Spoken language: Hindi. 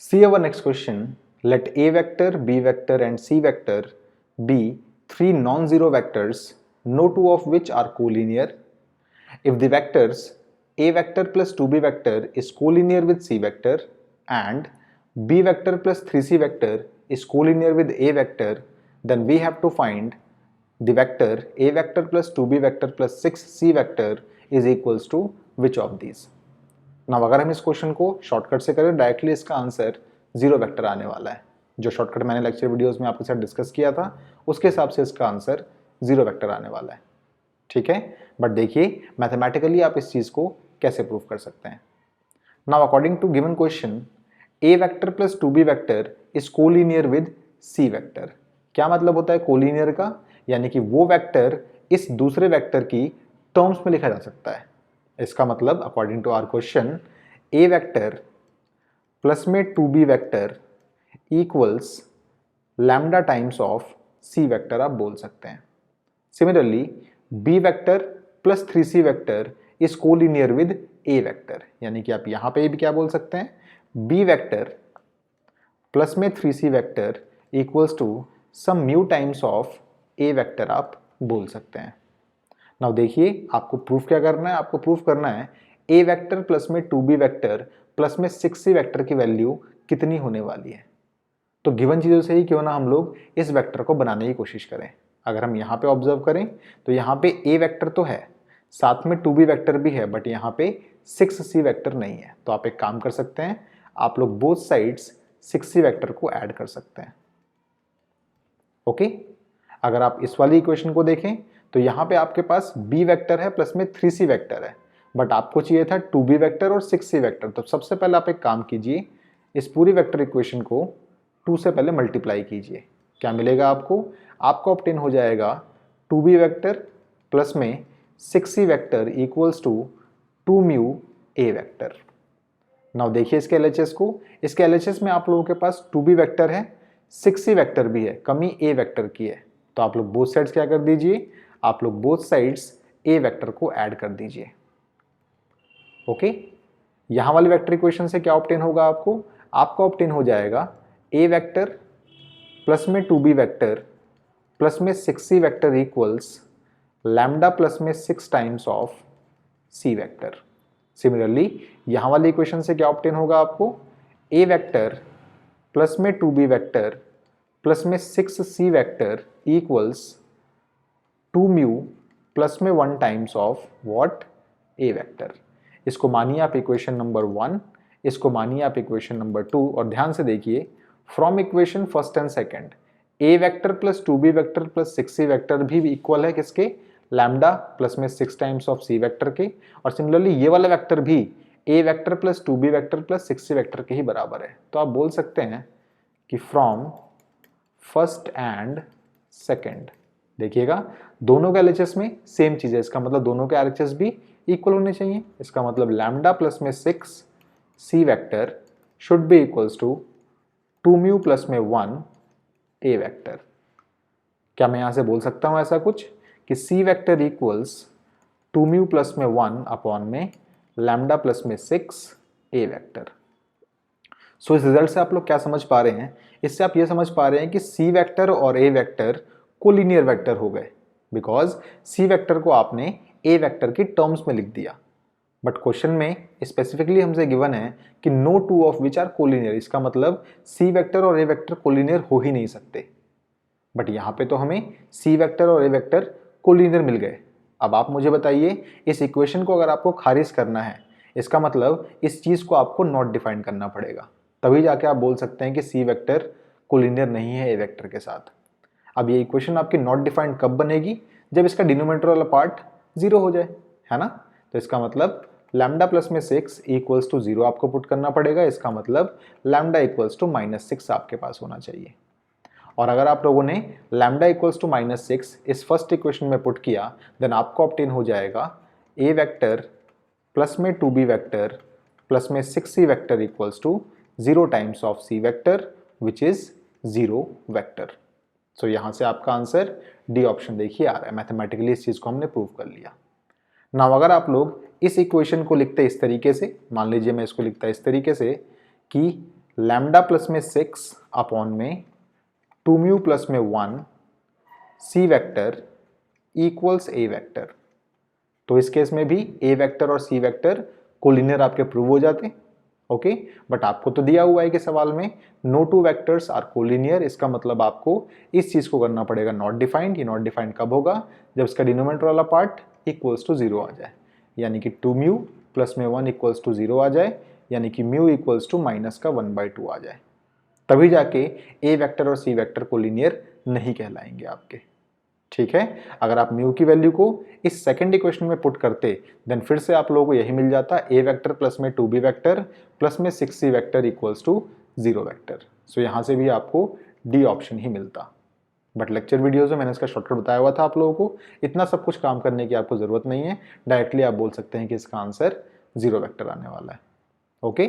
See our next question. Let A vector, B vector and C vector be three non-zero vectors, no two of which are collinear. If the vectors A vector plus 2B vector is collinear with C vector and B vector plus 3C vector is collinear with A vector, then we have to find the vector A vector plus 2B vector plus 6C vector is equals to which of these. ना अगर हम इस क्वेश्चन को शॉर्टकट से करें डायरेक्टली इसका आंसर जीरो वेक्टर आने वाला है। जो शॉर्टकट मैंने लेक्चर वीडियोस में आपके साथ डिस्कस किया था उसके हिसाब से इसका आंसर जीरो वेक्टर आने वाला है। ठीक है, बट देखिए मैथमेटिकली आप इस चीज को कैसे प्रूव कर सकते हैं। Now according to given question a vector plus 2b vector is collinear with c vector. क्या मतलब होता है कोलिनियर का? यानी कि वो वेक्टर इस दूसरे वेक्टर की टर्म्स में लिखा जा सकता है। इसका मतलब according to our question a vector plus में 2b vector equals lambda times of c vector आप बोल सकते हैं। Similarly b vector plus 3c vector is collinear with a vector, यानी कि आप यहां पे भी क्या बोल सकते हैं b वेक्टर प्लस में 3c vector equals to some mu times of a vector आप बोल सकते हैं। नाउ देखिए आपको प्रूफ क्या करना है, आपको प्रूफ करना है a वेक्टर प्लस में 2b वेक्टर प्लस में 6c वेक्टर की वैल्यू कितनी होने वाली है। तो गिवन चीज़ों से ही क्यों ना हम लोग इस वेक्टर को बनाने की कोशिश करें। अगर हम यहाँ पे ऑब्जर्व करें तो यहाँ पे a वेक्टर तो है, साथ में 2b वेक्टर भी है, बट यहाँ पे 6c वेक्टर नहीं है। तो आप एक काम कर सकते हैं, आप लोग बोथ साइड्स 6c वेक्टर को ऐड कर सकते हैं। ओके, अगर आप इस वाली इक्वेशन को देखें तो यहाँ पे आपके पास b वेक्टर है प्लस में 3c वेक्टर है, बट आपको चाहिए था 2b वेक्टर और 6c वेक्टर। तो सबसे पहले आप एक काम कीजिए, इस पूरी वेक्टर इक्वेशन को 2 से पहले मल्टीप्लाई कीजिए। क्या मिलेगा आपको? आपको ऑब्टेन हो जाएगा 2b वेक्टर प्लस में 6c vector equals to 2 mu a vector. Now देखिए इसके LHS को, इसके LHS में आप लोगों के पास 2b वेक्टर है, 6c वेक्टर भी है, कमी a वेक्टर की है। तो आप लोग बोथ साइड्स क्या कर दीजिए, आप लोग बोथ साइड्स a वेक्टर को ऐड कर दीजिए। ओके, यहां वाली वेक्टर इक्वेशन से क्या ऑब्टेन होगा आपको? आपको ऑब्टेन हो जाएगा a वेक्टर प्लस में 2b वेक्टर प्लस में 6c vector equals lambda plus में 6 times of c vector. Similarly यहां वाली इक्वेशन से क्या ऑब्टेन होगा आपको? a वेक्टर प्लस में 2b वेक्टर प्लस में 6c vector equals 2 mu plus में 1 times of what? a vector. इसको मानिए आप इक्वेशन नंबर 1, इसको मानिए आप इक्वेशन नंबर 2, और ध्यान से देखिए from equation first and second a vector plus 2b vector plus 6c vector भी इक्वल है किसके? लैम्डा प्लस में 6 टाइम्स ऑफ c वेक्टर के। और सिमिलरली ये वाला वेक्टर भी a vector plus 2b vector plus 6c vector के ही बराबर है। तो आप बोल सकते हैं कि फ्रॉम फर्स्ट एंड सेकंड, देखिएगा दोनों के LHS में सेम चीज है, इसका मतलब दोनों के RHS भी इक्वल होने चाहिए। इसका मतलब लैम्डा प्लस में 6c vector should be equals to 2 mu plus में 1 a वेक्टर। क्या मैं यहां से बोल सकता हूं ऐसा कुछ कि c vector equals 2 mu plus में 1 अपॉन में लैम्डा प्लस में 6 a वेक्टर। सो इस रिजल्ट से आप लोग क्या समझ पा रहे हैं? इससे आप ये समझ पा रहे हैं कि c वेक्टर और a वेक्टर कोलिनियर वेक्टर हो गए, बिकॉज c वेक्टर को आपने a वेक्टर की टर्म्स में लिख दिया। बट क्वेश्चन में स्पेसिफिकली हमसे गिवन है कि no two of which are collinear. इसका मतलब c वेक्टर और a वेक्टर कोलिनियर हो ही नहीं सकते, बट यहाँ पे तो हमें c वेक्टर और a वेक्टर कोलिनियर मिल गए। अब आप मुझे बताइए, इस इक्वेशन को अगर आपको खारिज करना है, इसका मतलब इस चीज को आपको नॉट डिफाइन करना पड़ेगा, तभी जाके आप बोल सकते हैं कि c वेक्टर कोलिनियर नहीं है a वेक्टर के साथ। अब ये इक्वेशन आपकी नॉट डिफाइंड कब बनेगी? जब इसका डिनोमिनेटर वाला पार्ट 0 हो जाए, है ना? तो इसका मतलब लैम्डा प्लस में 6 इक्वल्स टू 0 आपको पुट करना पड़ेगा। इसका मतलब लैम्डा इक्वल्स टू -6 आपके पास होना चाहिए। और अगर आप लोगों ने लैम्डा इक्वल्स टू -6 इस फर्स्ट इक्वेशन में पुट किया, देन आपको ऑब्टेन हो जाएगा a वेक्टर प्लस में 2b वेक्टर प्लस में 6c vector equals to 0 times of c vector which is 0 vector. So यहाँ से आपका आंसर डी ऑप्शन देखिए आ रहा है। मैथमेटिकली इस चीज़ को हमने प्रूव कर लिया। नाउ अगर आप लोग इस इक्वेशन को लिखते इस तरीके से, मान लीजिए मैं इसको लिखता इस तरीके से कि लैम्डा प्लस में 6 अपॉन में 2 म्यू प्लस में 1 C vector equals a vector. तो इस केस में भी ए वेक्टर और सी वेक्टर कोलिनियर आपके प्रूव हो जाते, ओके। बट आपको तो दिया हुआ है कि सवाल में no two vectors are collinear, इसका मतलब आपको इस चीज को करना पड़ेगा नॉट डिफाइंड। ये नॉट डिफाइंड कब होगा? जब इसका डिनोमिनेटर वाला पार्ट इक्वल्स टू 0 आ जाए, यानी कि 2 म्यू प्लस में 1 इक्वल्स टू 0 आ जाए, यानी कि म्यू इक्वल्स टू माइनस का 1/2 आ जाए, तभी जाके ए वेक्टर और सी वेक्टर कोलिनियर नहीं कहलाएंगे आपके, ठीक है। अगर आप म्यू की वैल्यू को इस सेकंड इक्वेशन में पुट करते देन फिर से आप लोगों को यही मिल जाता, ए वेक्टर प्लस में 2b वेक्टर प्लस में 6c vector equals to 0 vector. So यहां से भी आपको डी ऑप्शन ही मिलता। बट लेक्चर वीडियोज में मैंने इसका शॉर्टकट बताया हुआ था आप लोगों को, इतना सब कुछ काम करने की आपको जरूरत नहीं है, डायरेक्टली आप बोल सकते हैं कि इसका आंसर 0 वेक्टर आने वाला है, ओके।